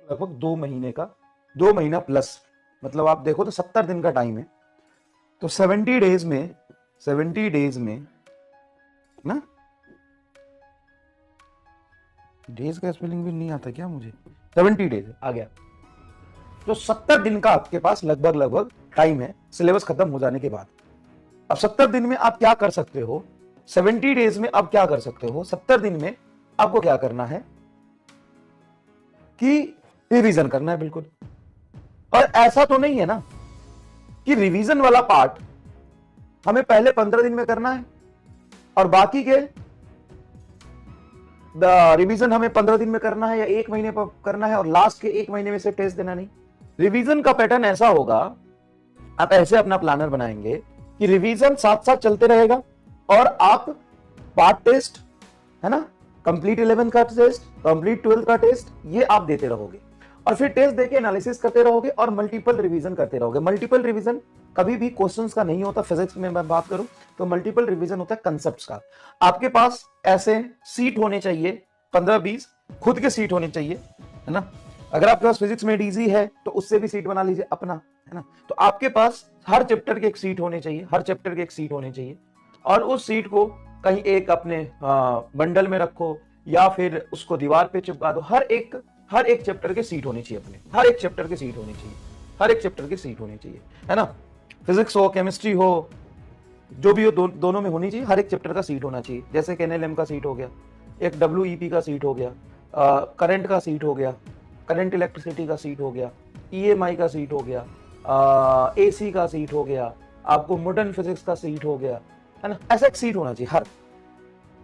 लगभग 2 महीने का, 2 महीना प्लस, मतलब आप देखो तो 70 दिन का टाइम है। तो 70 डेज में, 70 डेज में ना, डेज का स्पेलिंग भी नहीं आता क्या मुझे, 70 डेज आ गया। तो 70 दिन का आपके पास लगभग लगभग टाइम है सिलेबस खत्म हो जाने के बाद। अब 70 दिन में आप क्या कर सकते हो, 70 डेज में आप क्या कर सकते हो, 70 दिन में आपको क्या करना है कि रिवीजन करना है बिल्कुल। और ऐसा तो नहीं है ना कि रिवीजन वाला पार्ट हमें पहले 15 दिन में करना है और बाकी के रिवीजन हमें 15 दिन में करना है या 1 महीने पर करना है और लास्ट के 1 महीने में से टेस्ट देना। नहीं, रिवीजन का पैटर्न ऐसा होगा, आप ऐसे अपना प्लानर बनाएंगे कि रिवीजन साथ साथ चलते रहेगा और आप पार्ट टेस्ट है ना, कंप्लीट 11 का टेस्ट, कंप्लीट 12 का टेस्ट, ये आप देते रहोगे और फिर टेस्ट देके एनालिसिस करते रहोगे और मल्टीपल रिवीजन करते रहोगे। मल्टीपल रिवीजन कभी भी क्वेश्चंस का नहीं होता। फिजिक्स में मैं बात करूं तो मल्टीपल रिवीजन होता है कंसेप्ट्स का। आपके पास ऐसे सीट होने चाहिए 15-20, खुद के सीट होने चाहिए, है ना। अगर आपके पास फिजिक्स में डीजी है तो उससे भी सीट बना लीजिए अपना, है ना। तो आपके पास हर चैप्टर की एक सीट होनी चाहिए, हर चैप्टर की एक सीट होनी चाहिए और उस सीट को कहीं एक अपने बंडल में रखो या फिर उसको दीवार पे चिपका दो। हर एक चैप्टर की सीट होनी चाहिए अपने, हर एक चैप्टर की सीट होनी चाहिए, हर एक चैप्टर की सीट होनी चाहिए, है ना। फिजिक्स हो, केमिस्ट्री हो, जो भी हो, दोनों में होनी चाहिए। हर एक चैप्टर का सीट होना चाहिए। जैसे एनएलएम का सीट हो गया, एक डब्ल्यूईपी का सीट हो गया, करंट का सीट हो गया, करंट इलेक्ट्रिसिटी का सीट हो गया, ईएमआई का सीट हो गया, एसी का सीट हो गया, आपको मॉडर्न फिजिक्स का सीट हो गया, है ना। ऐसा एक सीट होना चाहिए हर,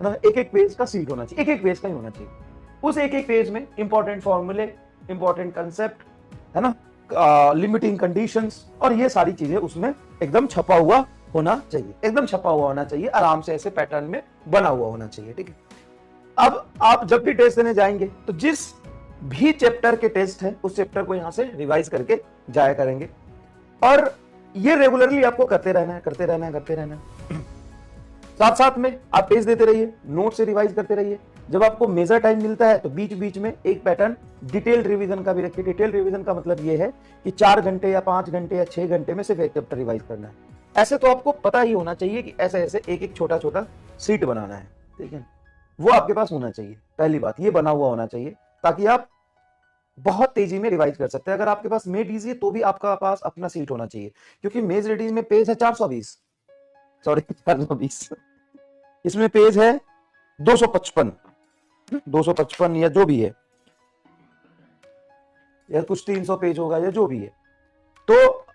है ना। एक पेज का सीट होना चाहिए, एक पेज का ही होना चाहिए। उस एक पेज में इंपॉर्टेंट फॉर्मूले, इंपॉर्टेंट कंसेप्ट, है ना, लिमिटिंग कंडीशंस और ये सारी चीजें उसमें एकदम छपा हुआ होना चाहिए, एकदम छपा हुआ होना चाहिए, आराम से ऐसे पैटर्न में बना हुआ होना चाहिए, ठीक है। अब आप जब भी टेस्ट देने जाएंगे तो जिस भी चैप्टर के टेस्ट है उस चैप्टर को यहां से रिवाइज करके जाया करेंगे और ये रेगुलरली आपको करते रहना है, करते रहना है, करते रहना है। साथ साथ में आप टेस्ट देते रहिए, नोट से रिवाइज करते रहिए। जब आपको मेजर टाइम मिलता है तो बीच बीच में एक पैटर्न डिटेल रिवीजन का भी रखिए। डिटेल रिवीजन का मतलब ये है कि 4 घंटे या 5 घंटे या 6 घंटे में सिर्फ एक चैप्टर रिवाइज करना है। ऐसे तो आपको पता ही होना चाहिए कि ऐसे ऐसे एक एक छोटा छोटा सीट बनाना है, ठीक है। वो आपके पास होना चाहिए, पहली बात ये बना हुआ होना चाहिए ताकि आप बहुत तेजी में रिवाइज कर सकते हैं। अगर आपके पास मेड इजी है तो भी आपका पास अपना सीट होना चाहिए, क्योंकि मेज रेडीज में पेज है 420, सॉरी 420, इसमें पेज है 255 या जो भी है, या कुछ 300 पेज होगा या जो भी है। तो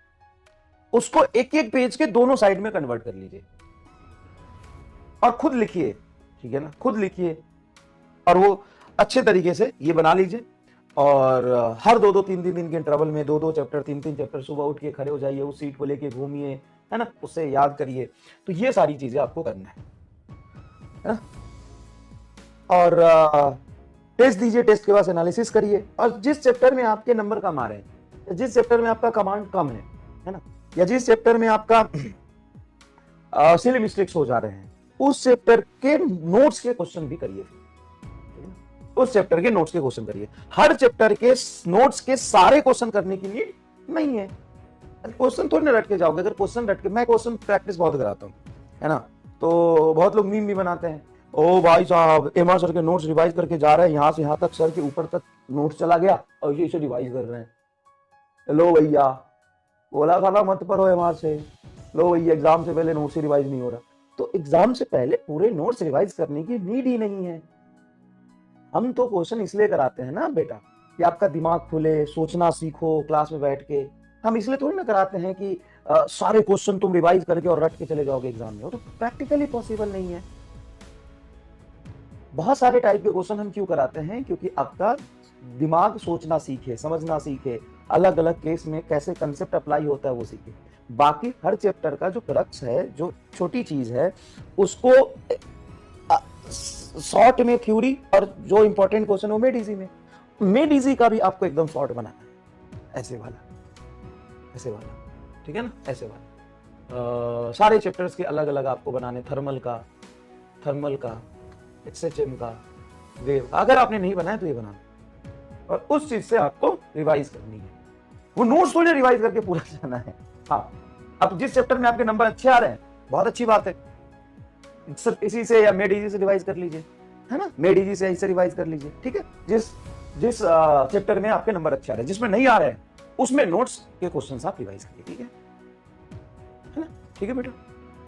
उसको एक एक पेज के दोनों साइड में कन्वर्ट कर लीजिए और खुद लिखिए, ठीक है ना, खुद लिखिए और वो अच्छे तरीके से ये बना लीजिए। और हर 2-2-3 दिन के इंटरवल में 2-2 चैप्टर, 3-3 चैप्टर सुबह उठ के खड़े हो जाइए, उस सीट को लेके घूमिए, है ना, उससे याद करिए। तो ये सारी चीजें आपको करना है ना। और टेस्ट दीजिए, टेस्ट के बाद एनालिसिस करिए और जिस चैप्टर में आपके नंबर कम आ रहे हैं, जिस चैप्टर में आपका कमांड कम है ना, या जिस चैप्टर में आपका सिली मिस्टेक्स हो जा रहे हैं, उस चैप्टर के नोट्स के क्वेश्चन भी करिए, उस चैप्टर के नोट्स के क्वेश्चन करिए। हर चैप्टर के नोट्स के सारे क्वेश्चन करने की नीड नहीं है। क्वेश्चन थोड़ी ना रट के जाओगे। अगर क्वेश्चन रट के, मैं क्वेश्चन प्रैक्टिस बहुत कराता हूँ, है ना, तो बहुत लोग मीम भी बनाते हैं, ओ भाई साहब एमआर सर के नोट्स रिवाइज करके जा रहे हैं, यहां से यहां तक सर के ऊपर तक नोट्स चला गया और ये इसे रिवाइज कर रहे हैं। लो भैया, बोला था ना मत पढ़ो एमआर से, लो भैया एग्जाम से पहले नोट्स ही रिवाइज नहीं हो रहा। तो एग्जाम से पहले पूरे नोट्स रिवाइज करने की नीड ही नहीं है। हम तो क्वेश्चन इसलिए कराते हैं ना बेटा कि आपका दिमाग खुले, सोचना सीखो क्लास में बैठ के। हम इसलिए थोड़ी ना कराते हैं कि सारे क्वेश्चन तुम रिवाइज करके और रट के चले जाओगे एग्जाम में, वो तो प्रैक्टिकली पॉसिबल नहीं है। बहुत सारे टाइप के क्वेश्चन हम क्यों कराते हैं, क्योंकि आपका दिमाग सोचना सीखे, समझना सीखे, अलग अलग केस में कैसे कंसेप्ट अप्लाई होता है वो सीखे। बाकी हर चैप्टर का जो क्रक्स है, जो छोटी चीज है, उसको शॉर्ट में थ्योरी और जो इंपॉर्टेंट क्वेश्चन हो मेड इजी का भी आपको एकदम शॉर्ट बनाना है, ऐसे वाला, ऐसे वाला, ठीक है ना, ऐसे वाला। सारे चैप्टर्स के अलग अलग आपको बनाने, थर्मल का, एक्सएचएम का, वेव का। अगर आपने नहीं बनाया तो ये बनाना और उस चीज से आपको रिवाइज करनी है, वो नोट्स थोड़ी रिवाइज करके पूरा जाना है। हाँ, अब जिस चैप्टर में आपके नंबर अच्छे आ रहे हैं बहुत अच्छी बात है, सिर्फ इसी से या मेड इजी से रिवाइज कर लीजिए, है ना, मेड इजी से ऐसे रिवाइज कर लीजिए, ठीक है। जिस जिस चैप्टर में आपके नंबर अच्छे आ रहे हैं, जिसमें नहीं आ रहे हैं उसमें नोट्स के क्वेश्चन आप रिवाइज करिए, ठीक है ना, ठीक है बेटा,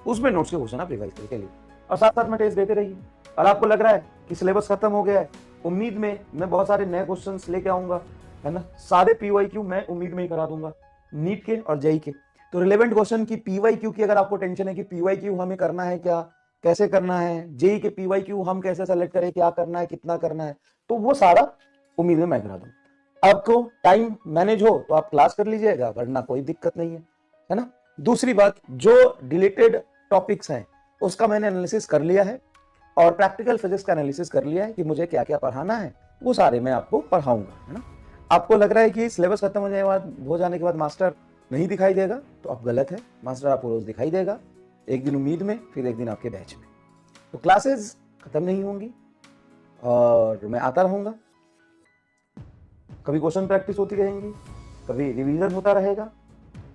उसमें नोट्स के क्वेश्चन आप रिवाइज करके लिए और साथ साथ में टेस्ट देते रहिए। और आपको लग रहा है कि सिलेबस खत्म हो गया है, उम्मीद में मैं बहुत सारे नए क्वेश्चंस लेके आऊंगा, है ना, सारे पीवाईक्यू मैं उम्मीद में ही करा दूंगा, नीट के और जेई के। तो रिलेवेंट क्वेश्चन की पीवाईक्यू की अगर आपको टेंशन है कि पीवाईक्यू हमें करना है क्या, कैसे करना है, जेई के पीवाईक्यू हम कैसे सेलेक्ट करें, क्या करना है, कितना करना है, तो वो सारा उम्मीद में मैं करा दूं। आपको टाइम मैनेज हो तो आप क्लास कर लीजिएगा, वरना कोई दिक्कत नहीं है ना। दूसरी बात, जो डिलीटेड टॉपिक्स हैं उसका मैंने एनालिसिस कर लिया है और प्रैक्टिकल फिजिक्स का एनालिसिस कर लिया है कि मुझे क्या क्या पढ़ाना है, वो सारे मैं आपको पढ़ाऊंगा, है ना। आपको लग रहा है कि सिलेबस खत्म हो जाने के बाद मास्टर नहीं दिखाई देगा, तो आप गलत है, मास्टर आपको रोज दिखाई देगा, एक दिन उम्मीद में, फिर एक दिन आपके बैच में। तो क्लासेस खत्म नहीं होंगी और मैं आता रहूंगा, कभी क्वेश्चन प्रैक्टिस होती रहेंगी, कभी रिवीजन होता रहेगा।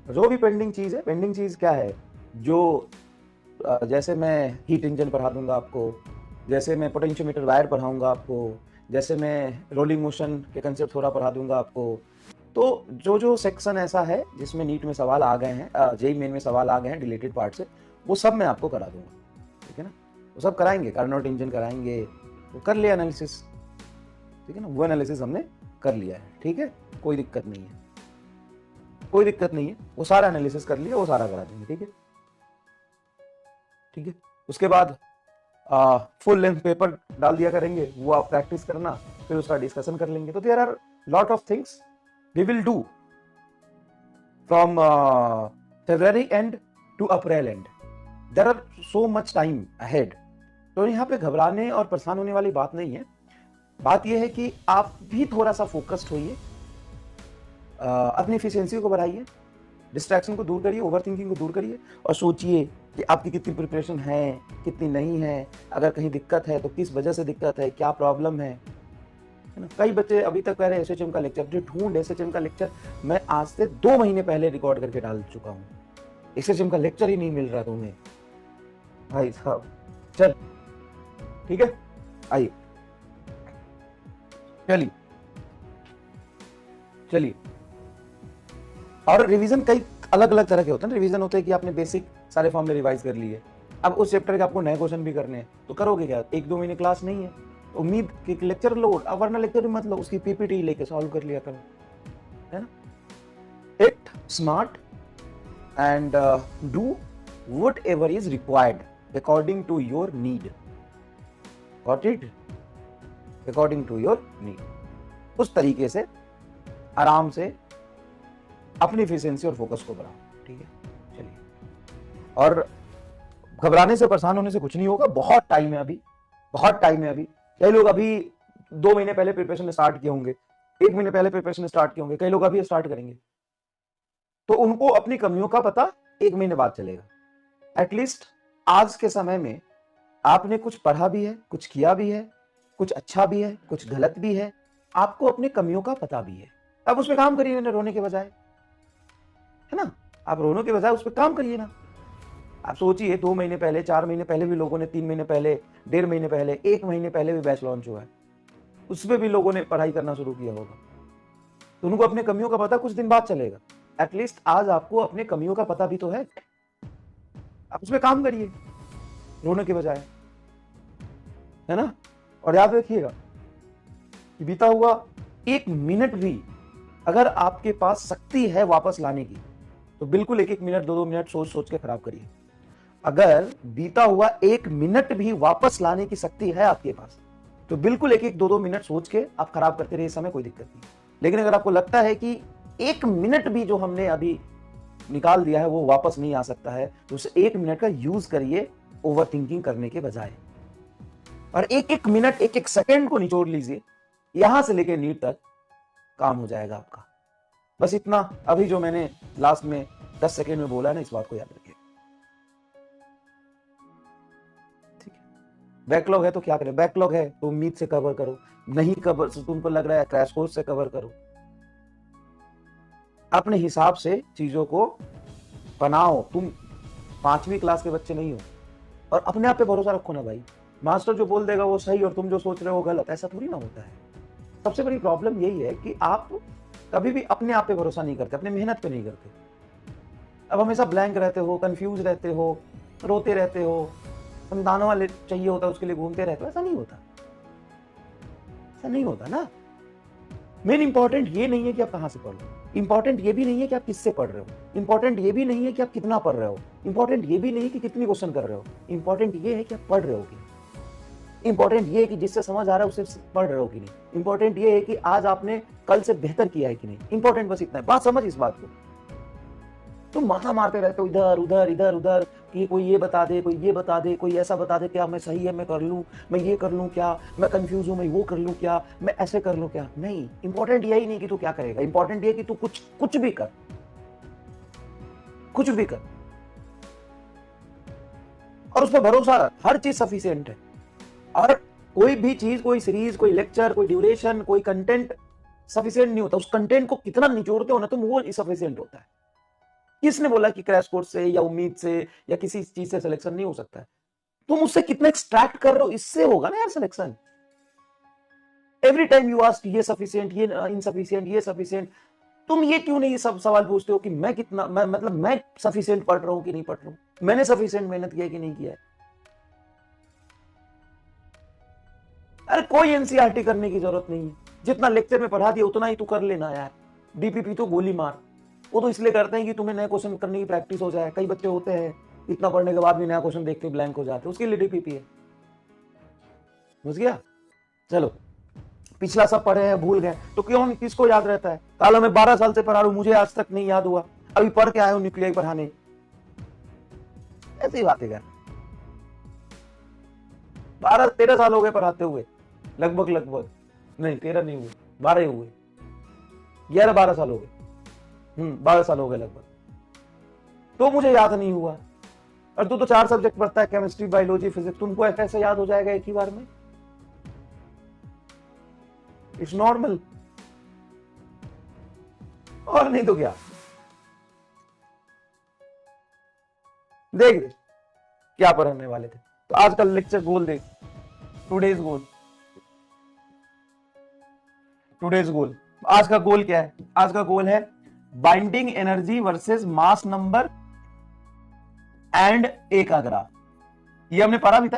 जो भी पेंडिंग चीज है, पेंडिंग चीज क्या है, जो जैसे मैं हीट इंजन पढ़ा दूंगा आपको, जैसे मैं पोटेंशियोमीटर वायर पढ़ाऊंगा आपको, जैसे मैं रोलिंग मोशन के कंसेप्ट थोड़ा पढ़ा दूंगा आपको, तो जो जो सेक्शन ऐसा है जिसमें नीट में सवाल आ गए हैं, जेई मेन में सवाल आ गए हैं रिलेटेड पार्ट से, वो सब मैं आपको करा दूंगा, ठीक है ना। वो सब कराएंगे, कार्नोट इंजन कराएंगे, वो कर लिया एनालिसिस, ठीक है ना, वो एनालिसिस हमने कर लिया है, ठीक है, कोई दिक्कत नहीं है, कोई दिक्कत नहीं है, वो सारा एनालिसिस कर लिया, वो सारा करा देंगे, ठीक है, ठीक है। उसके बाद फुल लेंथ पेपर डाल दिया करेंगे, वो आप प्रैक्टिस करना, फिर उसका डिस्कशन कर लेंगे। तो there are lot of things we will do from February end to April end, there are so much time ahead. तो यहाँ पे घबराने और परेशान होने वाली बात नहीं है, बात यह है कि आप भी थोड़ा सा फोकस्ड होइए, अपनी एफिशिएंसी को बढ़ाइए, डिस्ट्रैक्शन को दूर करिए, ओवर थिंकिंग को दूर करिए और सोचिए कि आपकी कितनी प्रिपरेशन है, कितनी नहीं है, अगर कहीं दिक्कत है तो किस वजह से दिक्कत है, क्या प्रॉब्लम है ना। कई बच्चे अभी तक कह रहे हैं एसएचएम का लेक्चर, जो ढूंढ एसएचएम का लेक्चर मैं आज से 2 महीने पहले रिकॉर्ड करके डाल चुका हूँ, एसएचएम का लेक्चर ही नहीं मिल रहा तुम्हें भाई साहब। चल ठीक है, आइए चलिए चलिए। और रिवीजन कई अलग अलग तरह के होते हैं। रिवीजन होते हैं कि आपने बेसिक सारे फॉर्मूले रिवाइज कर लिए, अब उस चैप्टर के आपको नए क्वेश्चन भी करने हैं, तो करोगे क्या, 1-2 महीने क्लास नहीं है, उम्मीद कि लेक्चर लो, अब वरना लेक्चर मत लो, उसकी पीपीटी लेके सॉल्व कर लिया करो, है ना। It smart and do whatever is required according to your need, got it, according to your need. उस तरीके से आराम से अपनी एफिशिएंसी और फोकस को बढ़ाओ, ठीक है। चलिए, और घबराने से परेशान होने से कुछ नहीं होगा, बहुत टाइम है अभी, बहुत टाइम है अभी। कई लोग अभी 2 महीने पहले प्रिपरेशन स्टार्ट किए होंगे, 1 महीने पहले प्रिपरेशन स्टार्ट किए होंगे, कई लोग अभी स्टार्ट करेंगे, तो उनको अपनी कमियों का पता 1 महीने बाद चलेगा। एटलीस्ट आज के समय में आपने कुछ पढ़ा भी है, कुछ किया भी है, कुछ अच्छा भी है, कुछ गलत भी है, आपको अपनी कमियों का पता भी है। अब उस पर काम करिए ना, रोने के बजाय, है ना, आप रोने के बजाय उस पर काम करिए ना। आप सोचिए 2 महीने पहले, 4 महीने पहले भी लोगों ने, 3 महीने पहले, 1.5 महीने पहले, 1 महीने पहले भी बैच लॉन्च हुआ है, उसमें भी लोगों ने पढ़ाई करना शुरू किया होगा, तो उनको अपने कमियों का पता कुछ दिन बाद चलेगा। एटलीस्ट आज आपको अपने कमियों का पता भी तो है, आप उस पर काम करिए रोने के बजाय, है ना। और याद रखिएगा कि बीता हुआ 1 मिनट भी अगर आपके पास शक्ति है वापस लाने की, तो बिल्कुल 1-1 मिनट, 2-2 मिनट सोच सोच के खराब करिए। अगर बीता हुआ 1 मिनट भी वापस लाने की शक्ति है आपके पास, तो बिल्कुल 1-1, 2-2 मिनट सोच के आप खराब करते रहिए, समय कोई दिक्कत नहीं। लेकिन अगर आपको लगता है कि 1 मिनट भी जो हमने अभी निकाल दिया है वो वापस नहीं आ सकता है, तो उस 1 मिनट का यूज करिए ओवर थिंकिंग करने के बजाय, और 1-1 मिनट, 1-1 सेकेंड को निचोड़ लीजिए, यहां से लेकर नीट तक काम हो जाएगा आपका। बस इतना अभी जो मैंने लास्ट में 10 सेकेंड में बोला है ना, इस बात को याद रखिए, ठीक है। बैकलॉग है तो क्या करें, बैकलॉग है तो उम्मीद से कवर करो, नहीं कवर तुमको लग रहा है क्रैश कोर्स से कवर करो, अपने हिसाब से चीजों को बनाओ। तुम 5वीं क्लास के बच्चे नहीं हो, और अपने आप पे भरोसा रखो ना भाई। मास्टर जो बोल देगा वो सही और तुम जो सोच रहे हो गलत, ऐसा थोड़ी ना होता है। सबसे बड़ी प्रॉब्लम यही है कि आप कभी भी अपने आप पे भरोसा नहीं करते, अपने मेहनत पे नहीं करते। अब हमेशा ब्लैंक रहते हो, कंफ्यूज रहते हो, रोते रहते हो, समझाने वाले चाहिए होता है उसके लिए घूमते रहते हो। ऐसा नहीं होता, ऐसा नहीं होता ना। मेन इंपॉर्टेंट ये नहीं है कि आप कहां से पढ़ रहे हो, इंपॉर्टेंट ये भी नहीं है कि आप किससे पढ़ रहे हो, इंपॉर्टेंट ये भी नहीं है कि आप कितना पढ़ रहे हो, इंपॉर्टेंट ये भी नहीं है कि कितनी क्वेश्चन कर रहे हो, इंपॉर्टेंट ये है कि आप पढ़ रहे हो कि नहीं। इंपॉर्टेंट ये है कि जिससे समझ आ रहा है उससे पढ़ रहे हो कि नहीं। इंपॉर्टेंट ये है कि आज आपने कल से बेहतर किया है कि नहीं। इंपॉर्टेंट बस इतना है। बात समझ इस बात को। तुम माथा मारते रहते हो इधर उधर इधर उधर कि कोई ये बता दे, कोई ये बता दे, कोई ऐसा बता दे, क्या मैं सही है मैं कर लूं, मैं ये कर लूं क्या, मैं कंफ्यूज हूं मैं वो कर लूं क्या, मैं ऐसे कर लूं क्या। नहीं, इंपॉर्टेंट यही नहीं कि तू क्या करेगा, इंपॉर्टेंट ये कि तू कुछ भी कर, कुछ भी कर, और उस पर भरोसा रख। हर चीज सफिशिएंट है। और कोई भी चीज, कोई सीरीज, कोई लेक्चर, कोई ड्यूरेशन, कोई कंटेंट सफिशिएंट नहीं होता। उस कंटेंट को कितना निचोड़ते हो ना तुम, वो सफिशिएंट होता है। किसने बोला कि क्रैश कोर्स से या उम्मीद से या किसी चीज से सिलेक्शन नहीं हो सकता है। तुम उससे कितना एक्सट्रैक्ट कर रहे हो, इससे होगा ना यार selection. Every time you ask ये सफिशिएंट, ये इनसफिशिएंट, ये सफिशिएंट। तुम ये क्यों नहीं सब सवाल पूछते हो कि मैं कितना, मैं सफिशिएंट पढ़ रहा हूं कि नहीं पढ़ रहा हूं, मैंने सफिशिएंट मेहनत किया कि नहीं किया है। अरे कोई एनसीईआरटी करने की जरूरत नहीं है। जितना लेक्चर में पढ़ा दिया उतना ही तू कर लेना यार। डीपीपी तो गोली मार। वो तो इसलिए करते हैं कि तुम्हें नए क्वेश्चन करने की प्रैक्टिस हो जाए। कई बच्चे होते हैं इतना पढ़ने के बाद भी नया क्वेश्चन देख के ब्लैंक हो जाते हैं, उसके लिए डीपीपी है। समझ गया। चलो, पिछला सब पढ़े हैं भूल गए तो क्यों, किसको याद रहता है। सालों में 12 साल से पढ़ा रहा हूं, मुझे आज तक नहीं याद हुआ, अभी पढ़ के आया हूं न्यूक्लियर पढ़ाने। ऐसी बातें कर। 12-13 साल हो गए पढ़ाते हुए, लगभग नहीं 13 नहीं हुए, 12 ही हुए, 11-12 साल हो गए। 12 साल हो गए लगभग, तो मुझे याद नहीं हुआ। और तू तो 4 सब्जेक्ट पढ़ता है, केमिस्ट्री, बायोलॉजी, फिजिक्स, तुमको ऐसे याद हो जाएगा एक ही बार में। इट्स नॉर्मल, और नहीं तो क्या। देख क्या पढ़ने वाले थे। तो आज का लेक्चर गोल देख, टुडेज गोल। टुडेज गोल, आज का गोल क्या है। आज का गोल है binding energy versus mass number and A का ग्राफ। ये हमने पढ़ा भी था।